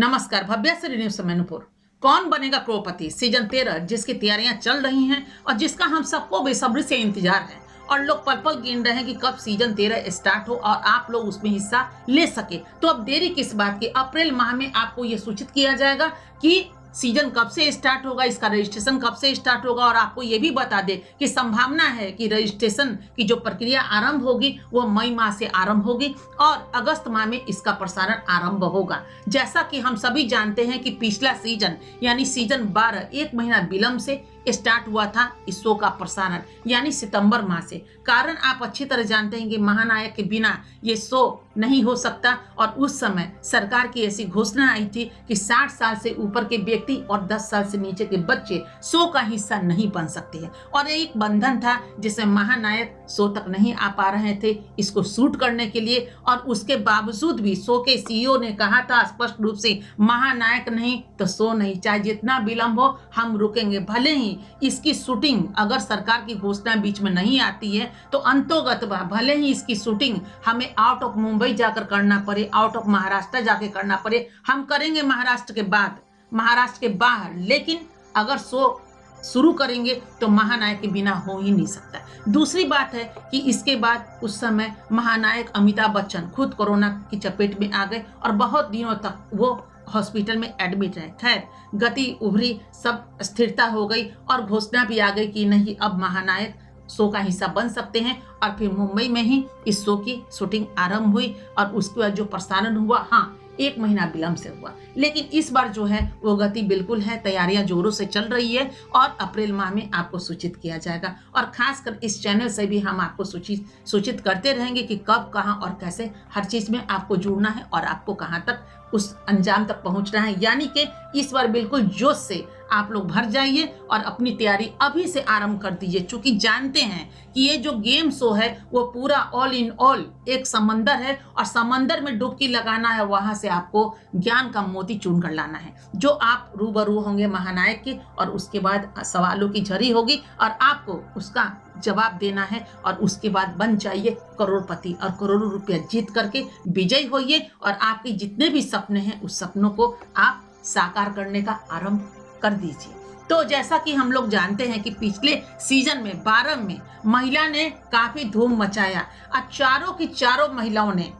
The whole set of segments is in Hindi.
नमस्कार। भव्या से न्यूज से मैनपुर। कौन बनेगा करोड़पति सीजन 13 जिसकी तैयारियां चल रही हैं और जिसका हम सबको बेसब्री से इंतजार है और लोग पल पल गिन रहे हैं कि कब सीजन 13 स्टार्ट हो और आप लोग उसमें हिस्सा ले सके। तो अब देरी किस बात की। अप्रैल माह में आपको यह सूचित किया जाएगा कि सीजन कब से स्टार्ट होगा, इसका रजिस्ट्रेशन कब से स्टार्ट होगा और आपको ये भी बता दे कि संभावना है कि रजिस्ट्रेशन की जो प्रक्रिया आरंभ होगी वो मई माह से आरंभ होगी और अगस्त माह में इसका प्रसारण आरंभ होगा। जैसा कि हम सभी जानते हैं कि पिछला सीजन यानी सीजन 12 एक महीना विलंब से स्टार्ट हुआ था इस शो का प्रसारण यानी सितंबर माह से। कारण आप अच्छी तरह जानते हैं कि महानायक के बिना ये शो नहीं हो सकता और उस समय सरकार की ऐसी घोषणा आई थी कि 60 साल से ऊपर के व्यक्ति और 10 साल से नीचे के बच्चे शो का हिस्सा नहीं बन सकते हैं और एक बंधन था जिसमें महानायक शो तक नहीं आ पा रहे थे इसको शूट करने के लिए। और उसके बावजूद भी शो के सीईओ ने कहा था स्पष्ट रूप से, महानायक नहीं तो शो नहीं, चाहे जितना विलंब हो हम रुकेंगे। भले ही इसकी शूटिंग अगर सरकार की घोषणा बीच में नहीं आती है तो अंतोगत भले ही इसकी शूटिंग हमें आउट ऑफ मुंबई जाकर करना पड़े, आउट ऑफ महाराष्ट्र जाकर करना पड़े, हम करेंगे महाराष्ट्र के बाद, महाराष्ट्र के बाहर, लेकिन अगर शो शुरू करेंगे तो महानायक के बिना हो ही नहीं सकता। दूसरी बात है कि इसके बाद उस समय महानायक अमिताभ बच्चन खुद कोरोना की चपेट में आ गए और बहुत दिनों तक वो हॉस्पिटल में एडमिट है। खैर गति उभरी, सब स्थिरता हो गई और घोषणा भी आ गई कि नहीं अब महानायक शो का हिस्सा बन सकते हैं और फिर मुंबई में ही इस शो की शूटिंग आरंभ हुई और उसके बाद जो प्रसारण हुआ, हाँ एक महीना विलंब से हुआ, लेकिन इस बार जो है वो गति बिल्कुल है, तैयारियां जोरों से चल रही है और अप्रैल माह में आपको सूचित किया जाएगा। और खासकर इस चैनल से भी हम आपको सूचित करते रहेंगे कि कब कहां और कैसे हर चीज में आपको जुड़ना है और आपको कहां तक उस अंजाम तक पहुंचना है। यानी कि इस बार बिल्कुल जोश से आप लोग भर जाइए और अपनी तैयारी अभी से आरंभ कर दीजिए, क्योंकि जानते हैं कि ये जो गेम शो है वो पूरा ऑल इन ऑल एक समंदर है और समंदर में डुबकी लगाना है, वहां से आपको ज्ञान का मोती चुन कर लाना है। जो आप रूबरू होंगे महानायक के और उसके बाद सवालों की झड़ी होगी और आपको उसका जवाब देना है और उसके बाद बन जाइए करोड़पति और करोड़ों रुपया जीत करके विजयी होइए और आपके जितने भी सपने हैं उस सपनों को आप साकार करने का आरंभ कर दीजिए। तो जैसा कि हम लोग जानते हैं कि पिछले सीजन में 12 में महिला ने काफी धूम मचाया और चारों की चारों महिलाओं ने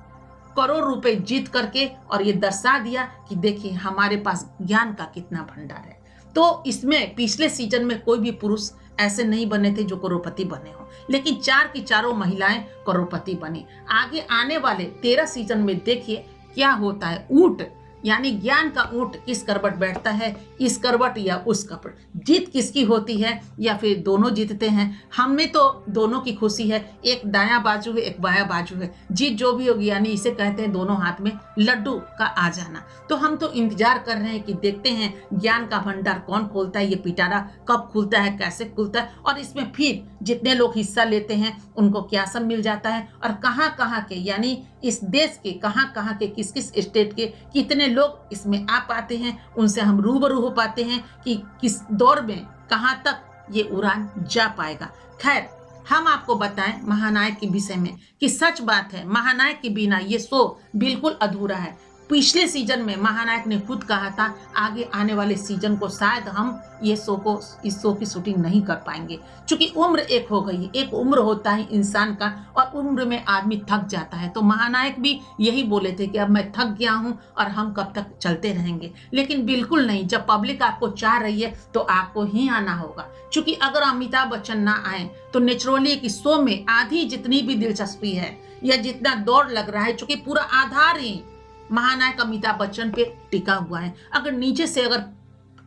करोड़ रुपए जीत करके और ये दर्शा दिया कि देखिए हमारे पास ज्ञान का कितना भंडार है। तो इसमें पिछले सीजन में कोई भी पुरुष ऐसे नहीं बने थे जो करोड़पति बने हो, लेकिन 4 की चारों महिलाएं करोड़पति बनी। आगे आने वाले 13 सीजन में देखिए क्या होता है। ऊंट यानी ज्ञान का ऊंट किस करवट बैठता है, इस करवट या उस करवट, जीत किसकी होती है या फिर दोनों जीतते हैं। हमें तो दोनों की खुशी है, एक दायां बाजू है एक बायां बाजू है, जीत जो भी होगी यानी इसे कहते हैं दोनों हाथ में लड्डू का आ जाना। तो हम तो इंतजार कर रहे हैं कि देखते हैं ज्ञान का भंडार कौन खोलता है, ये पिटारा कब खुलता है, कैसे खुलता है और इसमें फिर जितने लोग हिस्सा लेते हैं उनको क्या सब मिल जाता है और कहाँ कहाँ के यानी इस देश के कहाँ कहाँ के किस किस स्टेट के कितने लोग इसमें आ पाते हैं, उनसे हम रूबरू हो पाते हैं कि किस दौर में कहाँ तक ये उड़ान जा पाएगा। खैर हम आपको बताएं महानायक के विषय में कि सच बात है महानायक के बिना ये शो बिल्कुल अधूरा है। पिछले सीजन में महानायक ने खुद कहा था आगे आने वाले सीजन को शायद हम इस शो की शूटिंग नहीं कर पाएंगे, क्योंकि उम्र एक हो गई है, एक उम्र होता है इंसान का और उम्र में आदमी थक जाता है। तो महानायक भी यही बोले थे कि अब मैं थक गया हूं और हम कब तक चलते रहेंगे, लेकिन बिल्कुल नहीं। जब पब्लिक आपको चाह रही है तो आपको ही आना होगा, क्योंकि अगर अमिताभ बच्चन ना आए तो नेचुरली कि शो में आधी जितनी भी दिलचस्पी है या जितना दौड़ लग रहा है, चूंकि पूरा आधार ही महानायक अमिताभ बच्चन पे टिका हुआ है। अगर नीचे से अगर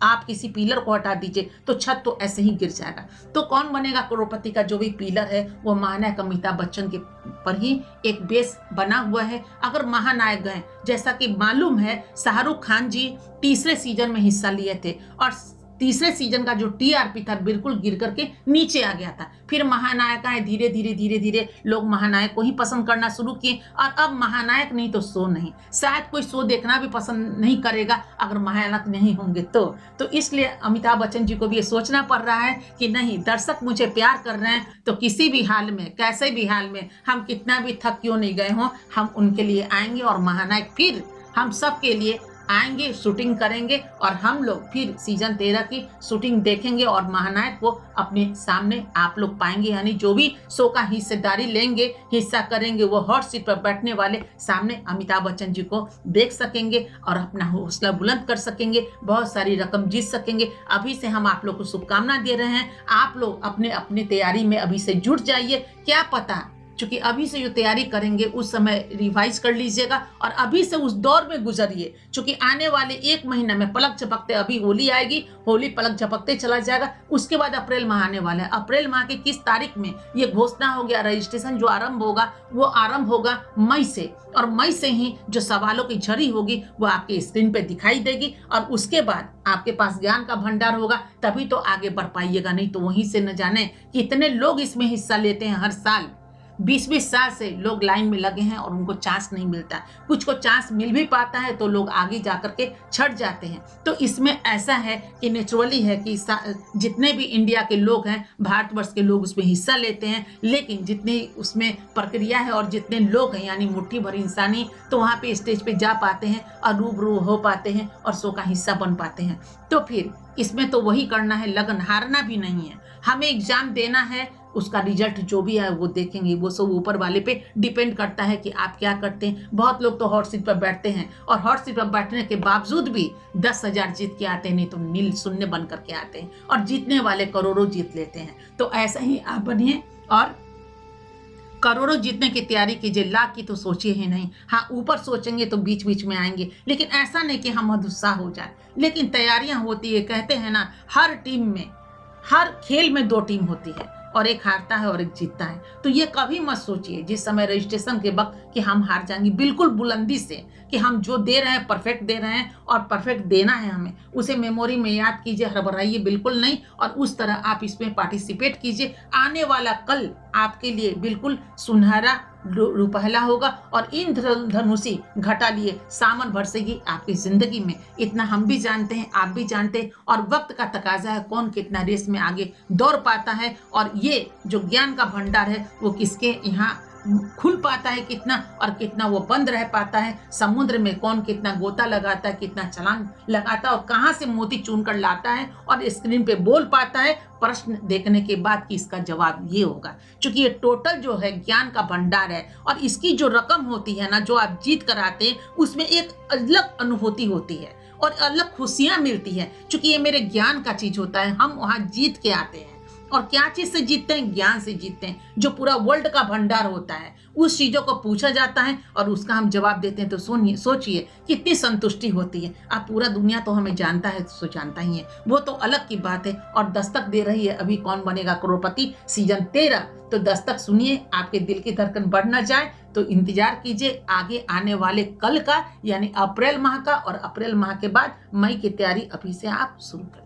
आप किसी पिलर को हटा दीजिए तो छत तो ऐसे ही गिर जाएगा। तो कौन बनेगा करोड़पति का जो भी पिलर है वो महानायक अमिताभ बच्चन के पर ही एक बेस बना हुआ है। अगर महानायक गए, जैसा कि मालूम है शाहरुख खान जी तीसरे सीजन में हिस्सा लिए थे और तीसरे सीजन का जो टीआरपी था बिल्कुल गिर करके नीचे आ गया था। फिर महानायक आए, धीरे धीरे लोग महानायक को ही पसंद करना शुरू किए और अब महानायक नहीं तो शो नहीं, शायद कोई शो देखना भी पसंद नहीं करेगा अगर महानायक नहीं होंगे तो इसलिए अमिताभ बच्चन जी को भी ये सोचना पड़ रहा है कि नहीं, दर्शक मुझे प्यार कर रहे हैं तो किसी भी हाल में कैसे भी हाल में हम कितना भी थक क्यों नहीं गए हों, हम उनके लिए आएंगे और महानायक फिर हम सब के लिए आएंगे, शूटिंग करेंगे और हम लोग फिर सीजन 13 की शूटिंग देखेंगे और महानायक को अपने सामने आप लोग पाएंगे। यानी जो भी शो का हिस्सेदारी लेंगे, हिस्सा करेंगे, वो हॉट सीट पर बैठने वाले सामने अमिताभ बच्चन जी को देख सकेंगे और अपना हौसला बुलंद कर सकेंगे, बहुत सारी रकम जीत सकेंगे। अभी से हम आप लोग को शुभकामना दे रहे हैं। आप लोग अपने अपने तैयारी में अभी से जुट जाइए। क्या पता, क्योंकि अभी से जो तैयारी करेंगे उस समय रिवाइज कर लीजिएगा और अभी से उस दौर में गुजरिए, क्योंकि आने वाले 1 महीना में पलक झपकते, अभी होली आएगी, होली पलक झपकते चला जाएगा, उसके बाद अप्रैल माह आने वाला है। अप्रैल माह की किस तारीख में ये घोषणा हो गया, रजिस्ट्रेशन जो आरंभ होगा वो आरंभ होगा मई से, और मई से ही जो सवालों की झड़ी होगी वो आपके स्क्रीन पे दिखाई देगी और उसके बाद आपके पास ज्ञान का भंडार होगा, तभी तो आगे बढ़ पाइएगा। नहीं तो वहीं से न जाने कितने लोग इसमें हिस्सा लेते हैं। हर साल 20-20 साल से लोग लाइन में लगे हैं और उनको चांस नहीं मिलता। कुछ को चांस मिल भी पाता है तो लोग आगे जाकर के छट जाते हैं। तो इसमें ऐसा है कि नेचुरली है कि जितने भी इंडिया के लोग हैं, भारतवर्ष के लोग उसमें हिस्सा लेते हैं, लेकिन जितनी उसमें प्रक्रिया है और जितने लोग हैं यानी मुट्ठी भर इंसानी तो वहाँ पे स्टेज पे जा पाते हैं और रूबरू हो पाते हैं और शो का हिस्सा बन पाते हैं। तो फिर इसमें तो वही करना है, लगन, हारना भी नहीं है। हमें एग्जाम देना है, उसका रिजल्ट जो भी है वो देखेंगे, वो सब ऊपर वाले पे डिपेंड करता है कि आप क्या करते हैं। बहुत लोग तो हॉट सीट पर बैठते हैं और हॉट सीट पर बैठने के बावजूद भी 10,000 जीत के आते हैं, नहीं तो नील शून्य बन करके आते हैं, और जीतने वाले करोड़ों जीत लेते हैं। तो ऐसा ही आप बनिए और करोड़ों जीतने की तैयारी कीजिए। लाख की तो सोचिए ही नहीं। हाँ, ऊपर सोचेंगे तो बीच बीच में आएंगे, लेकिन ऐसा नहीं कि हम मदुत्साह हो जाए। लेकिन तैयारियां होती है, कहते हैं ना, हर टीम में, हर खेल में 2 टीम होती है और एक हारता है और एक जीतता है। तो ये कभी मत सोचिए जिस समय रजिस्ट्रेशन के वक्त कि हम हार जाएंगे। बिल्कुल बुलंदी से कि हम जो दे रहे हैं परफेक्ट दे रहे हैं और परफेक्ट देना है हमें, उसे मेमोरी में याद कीजिए, हड़बड़ाइए बिल्कुल नहीं, और उस तरह आप इसमें पार्टिसिपेट कीजिए। आने वाला कल आपके लिए बिल्कुल सुनहरा रुपहला होगा और इंद्रधनुषी घटा लिए सामन बरसेगी आपकी जिंदगी में। इतना हम भी जानते हैं, आप भी जानते हैं, और वक्त का तकाजा है, कौन कितना रेस में आगे दौड़ पाता है और ये जो ज्ञान का भंडार है वो किसके यहाँ खुल पाता है कितना, और कितना वो बंद रह पाता है। समुद्र में कौन कितना गोता लगाता है, कितना छलांग लगाता है और कहाँ से मोती चुन कर लाता है और स्क्रीन पे बोल पाता है। प्रश्न देखने के बाद कि इसका जवाब ये होगा, क्योंकि ये टोटल जो है ज्ञान का भंडार है और इसकी जो रकम होती है ना, जो आप जीत कर आते हैं, उसमें एक अलग अनुभूति होती है और अलग खुशियां मिलती है, क्योंकि ये मेरे ज्ञान का चीज होता है। हम वहां जीत के आते हैं और क्या चीज से जीतते हैं? ज्ञान से जीतते हैं, जो पूरा वर्ल्ड का भंडार होता है। उस चीजों को पूछा जाता है और उसका हम जवाब देते हैं, तो सुनिए, सोचिए कितनी संतुष्टि होती है। अब पूरा दुनिया तो हमें जानता है, तो जानता ही है, वो तो अलग की बात है। और दस्तक दे रही है अभी कौन बनेगा करोड़पति सीजन 13। तो दस्तक सुनिए, आपके दिल की धड़कन बढ़ ना जाए तो इंतजार कीजिए आगे आने वाले कल का, यानी अप्रैल माह का, और अप्रैल माह के बाद मई की तैयारी अभी से आप शुरू करें।